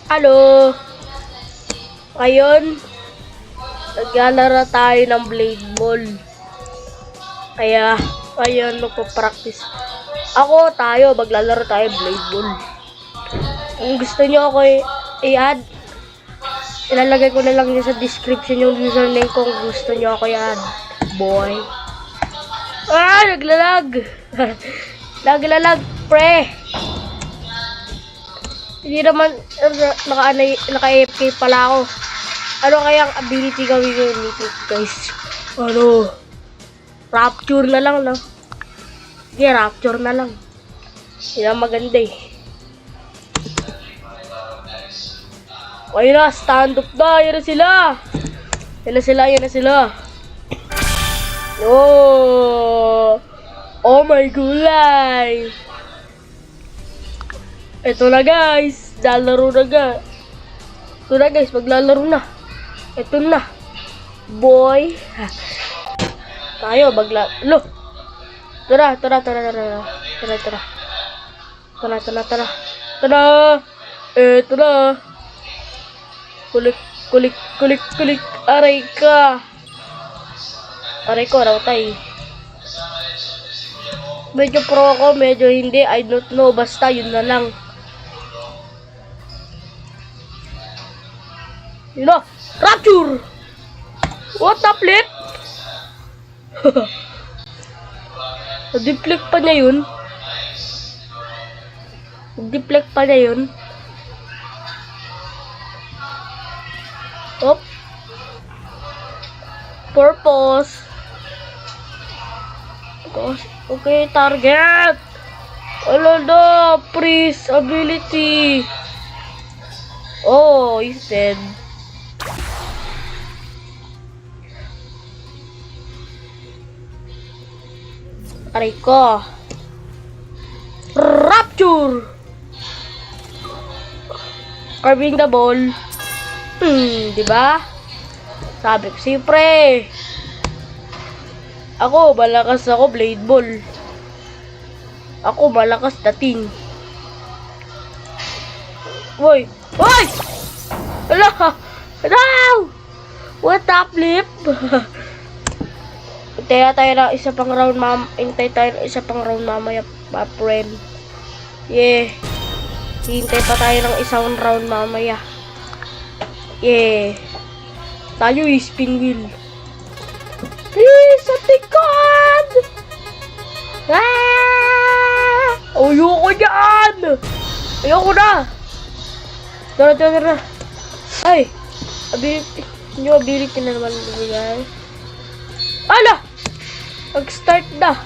Ano? Ngayon, naglalaro tayo ng blade ball. Kaya, ngayon magpapractice. Tayo, maglalaro tayo blade ball. Kung gusto nyo ako i-add, ilalagay ko na lang yun sa description yung username kung gusto nyo ako i-add. Boy. Naglalag. Naglalag, pre. Hindi naman naka-AFK pala ako. Ano kayang ability gawin ko nito, guys? Rapture na lang, no? Sige, rapture na lang. Hindi na maganda eh. Okay na, stand up na. Yan na sila. Yan na sila. Oh my gulay. Ito na guys, lalaro na ga. Ito na guys, maglalaro na. Ito na. Boy. Tayo, maglalo. Tara. Ito na. Kulik. Aray ko, rautay. Medyo pro ako, medyo hindi. I don't know, basta yun na lang. Yun na, rapture! What the flip? Deflect pa niya yun. Op. Purpose. Okay, target. Alada, freeze ability. Oh, he's dead. Aray ko. Rapture. Carving the ball. Diba? Sabi ko, siyempre. Malakas ako, blade ball. Malakas dating. Woy! Ala! What the flip? Hintay tayo ng isa pang round mamaya, pa friend. Yeah. Hintay pa tayo ng isang round mamaya. Yeah. Tayo spin wheel. Sa tikod! Ayoko dyan! Ayoko na! Tara. Ay! Ability na naman guys. Ala! Mag-start na!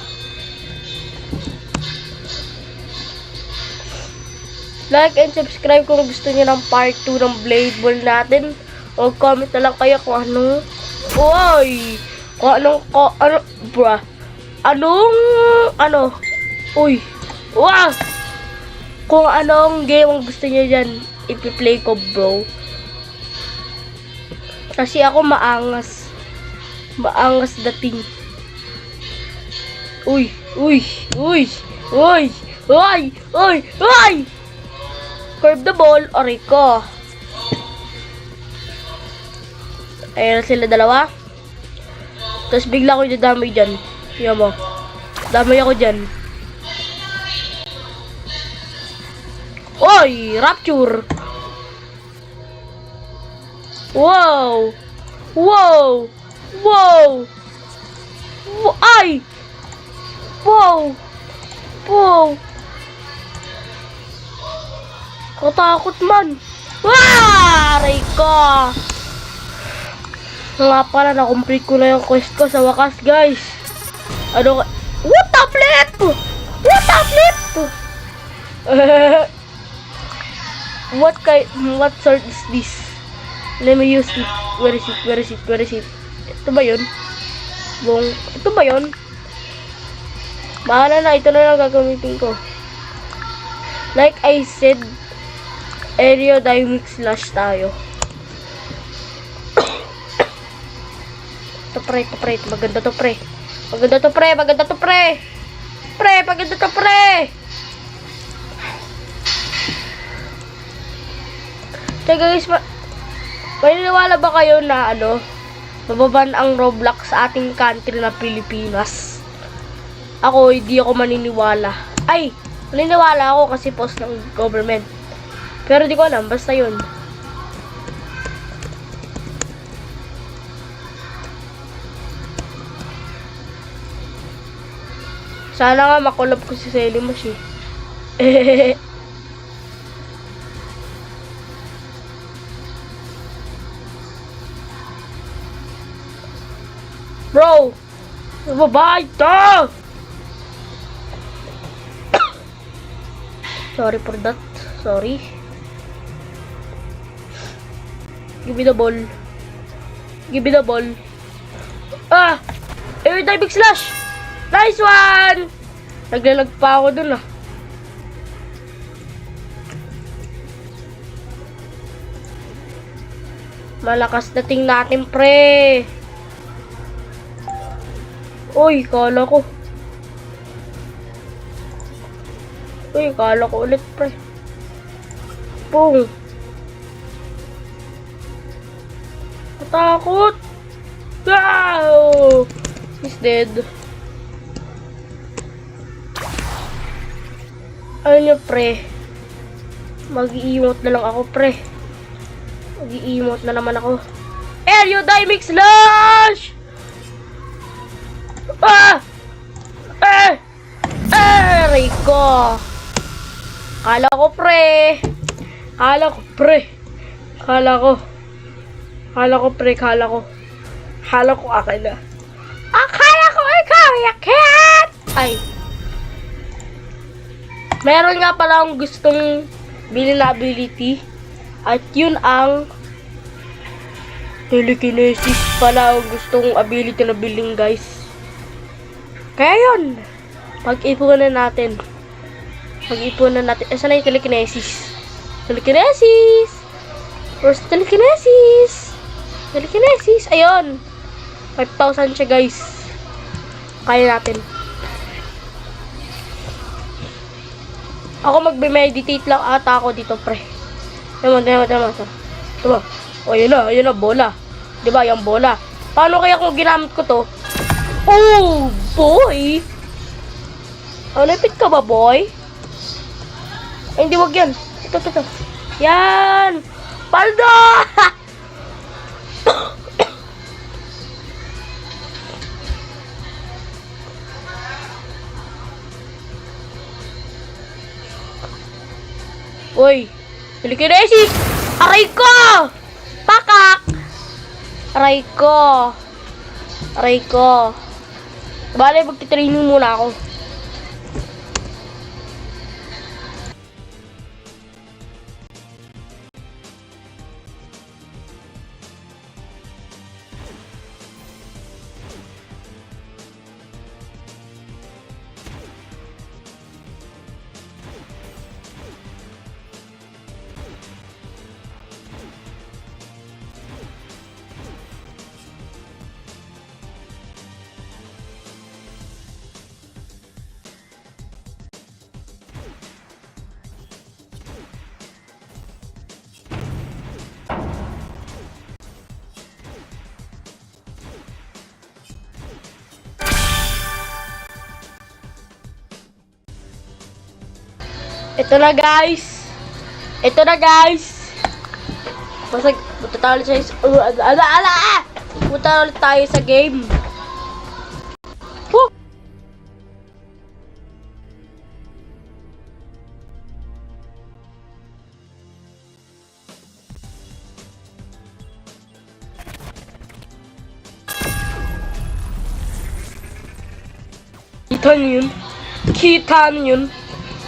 Like and subscribe kung gusto niyo ng part 2 ng blade ball natin. O comment na lang kayo kung ano. Uy! Wow! Kung anong game ang gusto niyo dyan, ipi-play ko, bro. Kasi ako maangas dating. Uy! Curve the ball, aray ko. Ayan sila dalawa. Tapos bigla ko idadamay dyan. Yan mo. Damay ako dyan. Oy! Rapture! Wow! Ay! Wow! Katakot man! Aray ko! Nga pala, na-complete ko na yung quest ko sa wakas, guys. What the flip? What sort is this? Let me use it. Where is it? Ito ba yun? Ito ba yun? Bahala na, ito na lang gagamitin ko. Like I said, aerodynamic slash tayo. Pre, maganda to pre. Paganda to pre. So guys, maniniwala ba kayo na mababan ang Roblox sa ating country na Pilipinas? Ako, hindi ako maniniwala. Ay, maniniwala ako kasi post ng government. Pero di ko alam, basta yun. Sana nga makulab ko si Selimus eh. Bro! Babae to! Sorry for that. Sorry. Give me the ball. Give me the ball. Ah! Air diving slash! Nice one! Naglalag pa ako dun ah. Malakas dating natin pre. Uy, kala ko. Uy, kala ko ulit pre. Boom. Natakot. Wow! He's dead. Ayun yung pre. Mag-i-emote na lang ako pre. Mag-i-emote na naman ako. Air diving slash! Ah! Aray ko! Kala ko pre. Kala ko pre. Kala ko akin na. Akala ko ikaw, yakit! Ay. Meron nga pala akong gustong bilhin na ability. At yun ang telekinesis pala ang gustong ability na bilhin guys. Kaya yun. Pag-ipunan natin. Saan na yung telekinesis? Telekinesis! Where's telekinesis? Telekinesis! Ayun! 5,000 siya guys. Kaya natin. Ako magbe-meditate lang ata ako dito pre. Tama. O yun na, bola. Diba, yung bola. Paano kaya kung ginamit ko to? Oh, boy! Napit ka ba, boy? Ay, hindi, wag yan. Ito. Yan! Paldo! Uy! Telekinesis! Aray ko! Pakak! Aray ko! Bale, magti-training muna ako. Ito na guys. Punta tayo sa game. Woo!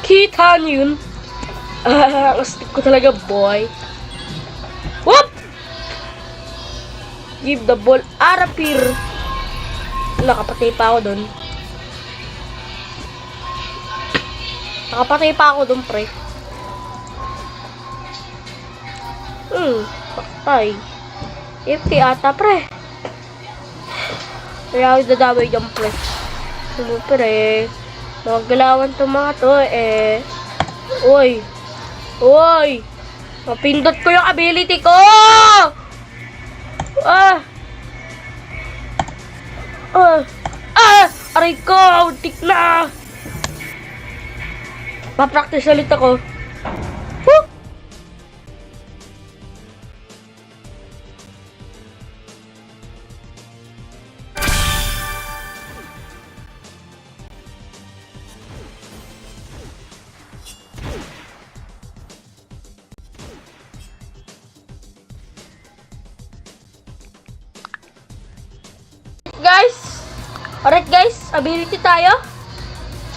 Kita niyo yun. Astig ko talaga, boy. Whoop! Give the ball. Arapir. Nakapatay pa ako dun. Pre. Patay. 50 ata, pre. Kaya ako dadaway dyan, pre. Pre. Magalawan to mga to, eh. Uy! Mapindot ko yung ability ko! Ah! Aray ko! Untik na! Papractice ulit ako. Woo! Alright guys, ability tayo.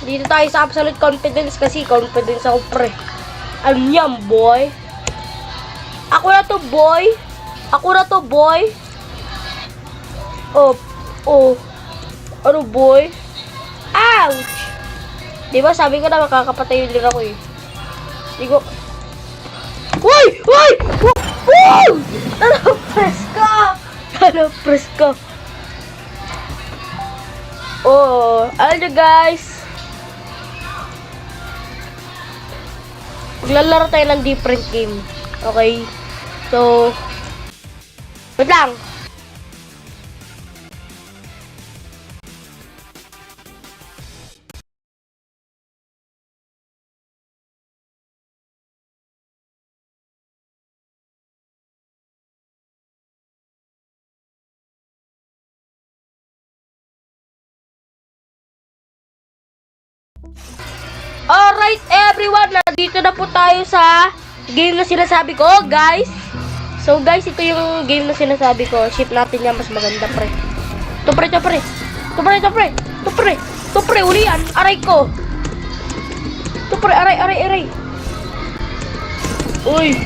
Dito tayo sa absolute confidence kasi confidence ako pre. Alam niyan boy. Ako na to boy. Ako na to boy. Oh. Ano boy? Ouch! Diba sabi ko na makakapatay din ako eh. Di ko... Uy! Press ka! Oh, alam nyo guys. Maglalaro tayo ng different game. Okay? So, wait lang. Alright everyone, nandito na po tayo sa game na sinasabi ko, guys. So guys, ito yung game na sinasabi ko. Ship natin yan, mas maganda pre. Ito pre, uli yan. Aray ko. Ito pre, aray. Uy.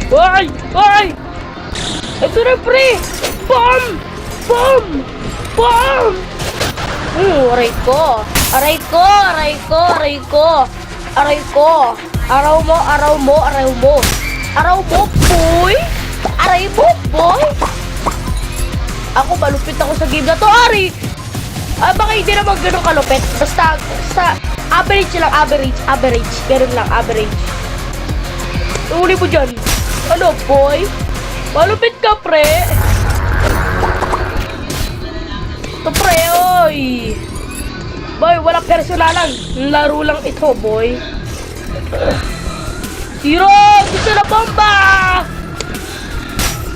Ito na pre. Bomb. Aray ko. Araw mo, boy. Boy. Ako, malupit ako sa game na to, Ari. Baka hindi naman ganun kalupit. Basta average lang, average. Ganun lang, average. Uli mo dyan. Ano, boy? Malupit ka, pre. Ito, pre, oy. Boy, walang personalan. Laro lang ito, boy. Zero! Gusto na bomba!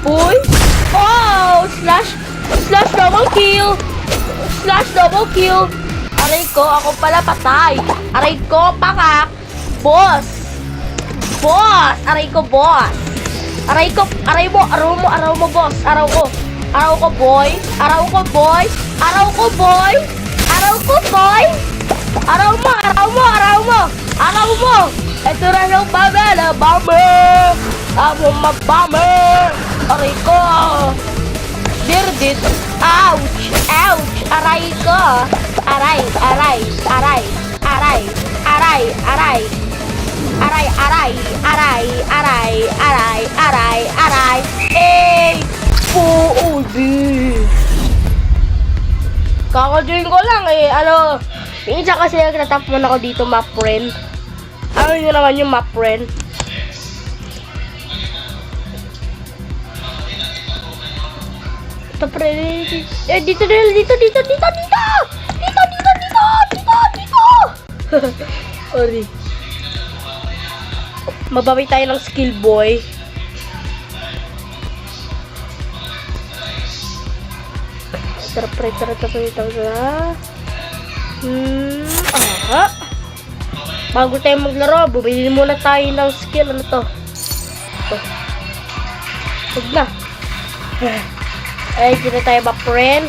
Boy! Oh! Slash double kill! Aray ko, ako pala patay. Aray ko, pakak! Boss! Aray ko, boss! Aray mo, boss! Araw ko, boy! Araw mo! Ito na yung bomber! Ako mabomber! Aray ko! Dirdit! Ouch! Aray ko! Aray! Eh! Puubi! Kakajoin ko lang eh, minsan kasi nagtatap mo na ako dito, map friend. Ano nyo naman yung map friend? Ito pre, dito! Sorry. Mabawi tayo ng skill boy. Tara. Bago tayo maglaro, bumili muna tayo ng skill. Ano to? Ito. Huwag na. Ay, dito na tayo ma-friend.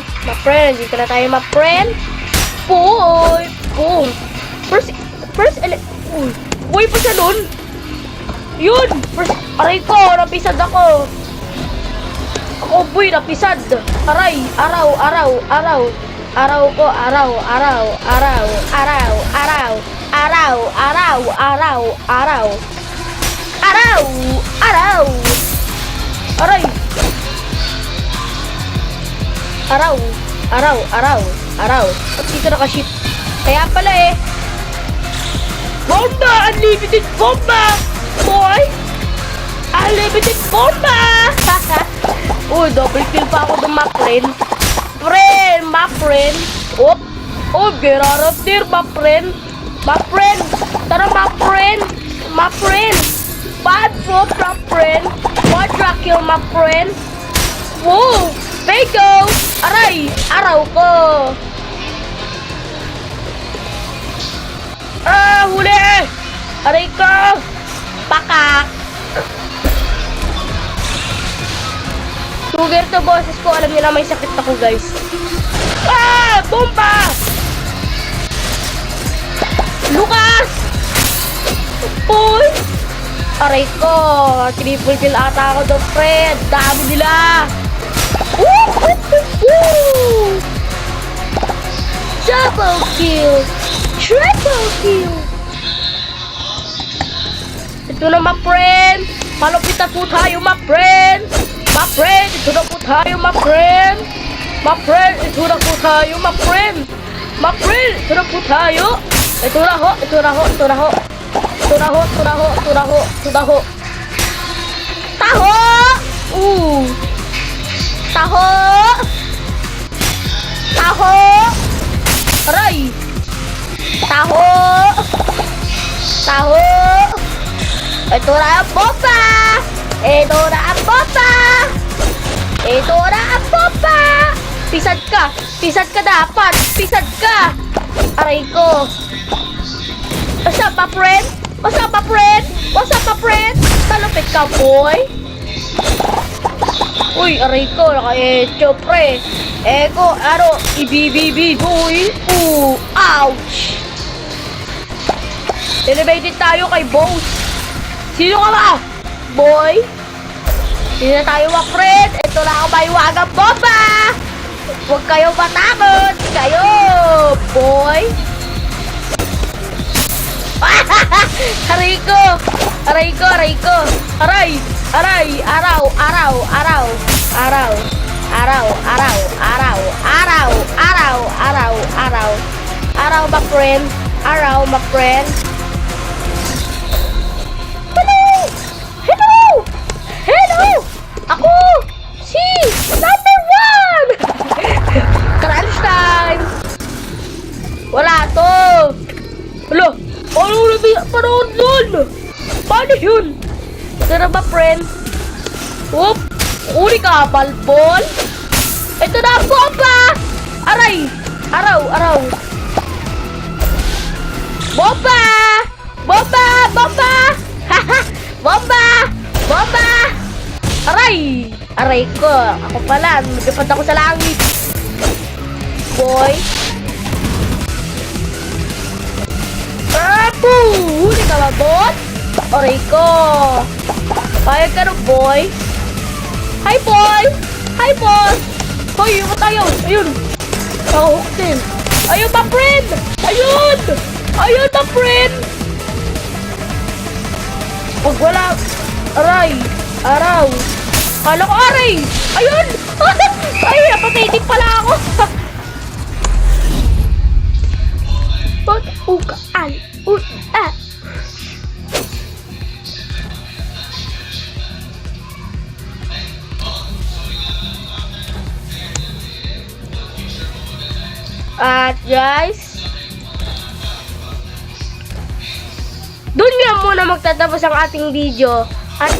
Dito na tayo ma-friend. Boy! Boom! Uy, pa siya nun! Yun! Aray ko! Napisad ako! Ako, boy! Napisad! Aray! Araw! Aray! At dito nakaship. Kaya pala eh. Bomba! Unlimited bomba! Boy! Unlimited Pitit bomba! Uy, double kill pa ako ng my friend. My friend. Oh, get out of there, my friend. My friend. Tara, my friend. My friend. Bad book, my friend. Quadra kill, my friend. Whoa! Pego! Aray! Araw ko! Huli! Aray ko! Pakak! Sugar to boses ko. Alam niyo na may sakit ako, guys. Bomba! Lucas! Uy! Aray ko! Triple kill ata ako doon, Fred. Dami nila! Woo! Double kill! Triple kill! Ito na, my friend! Malupit na po tayo, my friend! My friend! Ito na po tayo, my friend! My friend! Ito na po tayo, my friend! My friend! Ito na po tayo! Ito na ho! Ito na ho! Ito na ho! Ito na ho! Ito na ho! Ito na ho! Ito na ho! Taho! Taho! Taho! Aray! Taho! Taho! Ito na ang bomba! Ito na ang bomba! Ito na ang bomba! Pisad ka! Pisad ka dapat! Pisad ka! Aray ko! What's up, my friend? What's up, my friend? What's up, my friend? Talupit ka, boy! Uy, aray ko! Naka-echo, pre! Eko, ano? Ibibibi, boy! Ouch! Elevated tayo kay boss! Sino ka ba? Boy? Hindi na tayo, my friend! Ito na ang maiwagang bomba! Huwag kayong matakot! Kayo! Boy! Aray ko! Aray ko! Aray ko! Aray! Aray! Araw! Araw! Araw! Araw! Araw! Araw! Araw! Araw! Araw! Araw! Araw! Araw, my friend! Araw, my friend! Hello! Ako! Si number 1! Crunch time! Wala to! Hala! Ano na panood nun? Paano yun? Tara ba, friend? Whoop! Uli ka, balbol! Ito na ang bomba! Aray! Araw! Araw! Bomba! Bomba! Bomba! Haha! Bomba! Bomba! Aray! Aray ko! Ako pala, nagdapat ako sa langit! Boy! Boo! Huli ka ba, bot? Aray ko! Payag ka na, boy! Hi, boy! Hi, boss! Hoy, yung tayo! Ayun! Nakahook din! Ayun, my friend! Ayun! Ayun, my friend! Pag wala... Aray! Araw! Kala ko aray! Ayun! Ay, napatitig pala ako! Ukaan! Ukaan! At guys, doon nga muna magtatapos ang ating video. At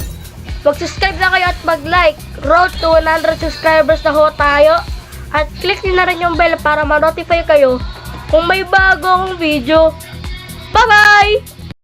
mag-subscribe na kayo at mag-like. Road to 100 subscribers na ho tayo. At click nyo na rin yung bell para ma-notify kayo kung may bago akong video. Bye-bye!